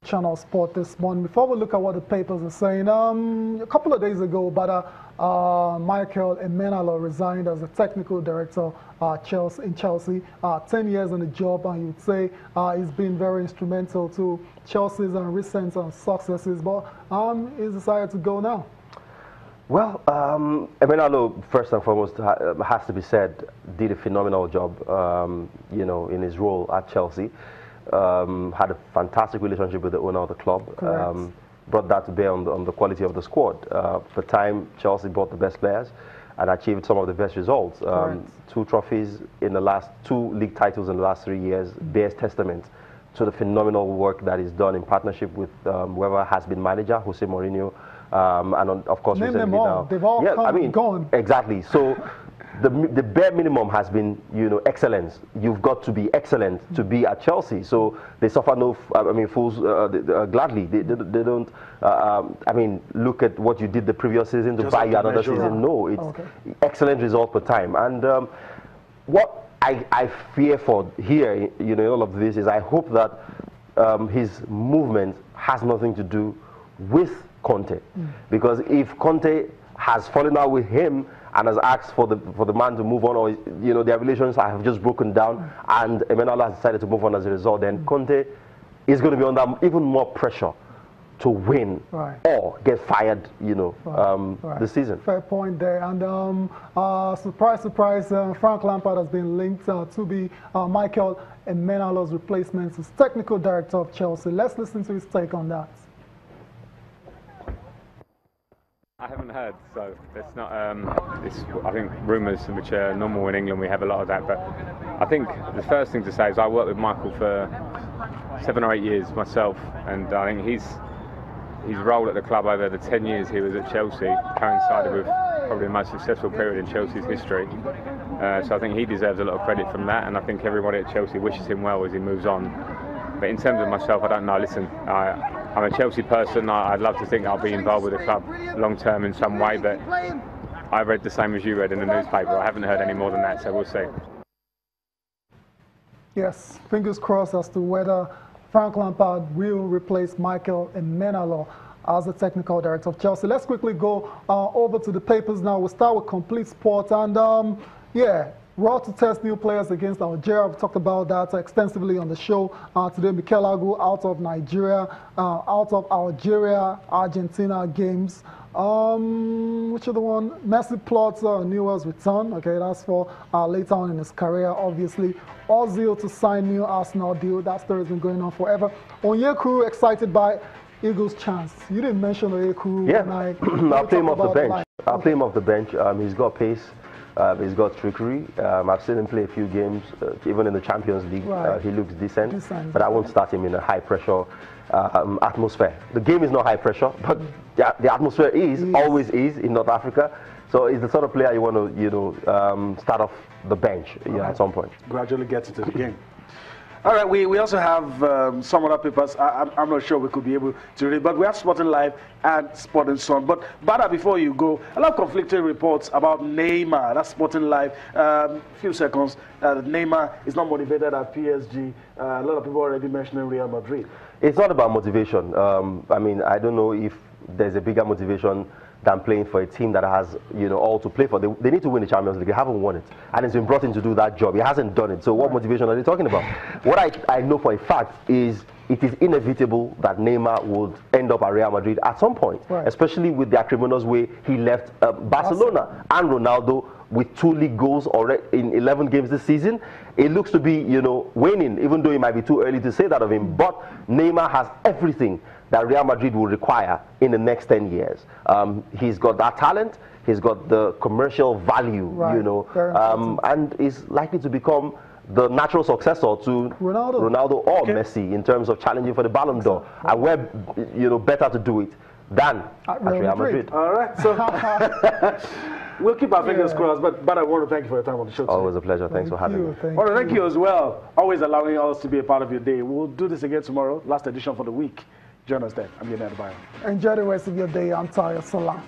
Channel Sport this morning. Before we look at what the papers are saying, a couple of days ago, Michael Emenalo resigned as the technical director in Chelsea. 10 years on the job, and you'd say he's been very instrumental to Chelsea's recent successes, but he's decided to go now. Well, Emenalo, first and foremost, has to be said, did a phenomenal job, you know, in his role at Chelsea. Had a fantastic relationship with the owner of the club. Brought that to bear on the quality of the squad. For time, Chelsea bought the best players and achieved some of the best results. 2 trophies in the last 2 league titles in the last 3 years bears testament to the phenomenal work that is done in partnership with whoever has been manager, Jose Mourinho, and of course recently now. They've all come and gone. Exactly. So the bare minimum has been, you know, excellence. You've got to be excellent to be at Chelsea. So they suffer no, fools gladly. They don't, I mean, look at what you did the previous season to just buy you another season. No, it's excellent result per time. And what I fear for here, you know, in all of this is I hope that his movement has nothing to do with Conte. Because if Conte has fallen out with him and has asked for the man to move on, or you know, their relations have just broken down, and Emenalo has decided to move on as a result, then Conte is going to be under even more pressure to win or get fired, you know, this season. Fair point there. And surprise, surprise, Frank Lampard has been linked to be Michael Emenalo's replacement as technical director of Chelsea. Let's listen to his take on that. I haven't heard, so it's not. I think rumours, which are normal in England, we have a lot of that. But I think the first thing to say is I worked with Michael for 7 or 8 years myself, and I think his role at the club over the 10 years he was at Chelsea coincided with probably the most successful period in Chelsea's history. So I think he deserves a lot of credit from that, and I think everybody at Chelsea wishes him well as he moves on. But in terms of myself, I don't know. Listen, I'm a Chelsea person. I'd love to think I'll be involved with the club long term in some way, but I read the same as you read in the newspaper. I haven't heard any more than that, so we'll see. Yes, fingers crossed as to whether Frank Lampard will replace Michael Emenalo as the technical director of Chelsea. Let's quickly go over to the papers now. We'll start with Complete Sport, and yeah. Rohr to test new players against Algeria. We talked about that extensively on the show today. Mikel Agu out of Nigeria, out of Algeria, Argentina games. Which other one? Messi plots Newell's return. Okay, that's for later on in his career, obviously. Ozil to sign new Arsenal deal. That story has been going on forever. Onyekuru excited by Eagles' chance. You didn't mention Onyekuru. Yeah, I'll play him off the bench. I'll play him off the bench. He's got pace. He's got trickery. I've seen him play a few games, even in the Champions League. He looks decent, but I won't start him in a high-pressure atmosphere. The game is not high pressure, but the atmosphere always is in North Africa. So he's the sort of player you want to, you know, start off the bench at some point. Gradually get into the game. All right, we also have some other papers. I'm not sure we could be able to read, but we have Sporting Live and Sporting Sun. But Bada, before you go, a lot of conflicting reports about Neymar. That's Sporting Live. Few seconds. Neymar is not motivated at PSG. A lot of people already mentioning Real Madrid. It's not about motivation. I mean, I don't know if there's a bigger motivation than playing for a team that has, you know, all to play for. They need to win the Champions League. They haven't won it, and he's been brought in to do that job. He hasn't done it. So what motivation are they talking about? What I know for a fact is it is inevitable that Neymar would end up at Real Madrid at some point, especially with the acrimonious way he left Barcelona. And Ronaldo, with 2 league goals already in 11 games this season, it looks to be, you know, waning, even though it might be too early to say that of him. But Neymar has everything that Real Madrid will require in the next 10 years. He's got that talent, he's got the commercial value, you know, and is likely to become the natural successor to Ronaldo or Messi in terms of challenging for the Ballon d'Or. And we're, you know, better to do it than at Real Madrid. All right, so we'll keep our fingers crossed, but I want to thank you for your time on the show today. Always a pleasure. Thanks for having me. Thank you as well. Always allowing us to be a part of your day. We'll do this again tomorrow, last edition for the week. Join us then. I'm Yonel Adebayo. Enjoy the rest of your day. I'm Tayo Salam.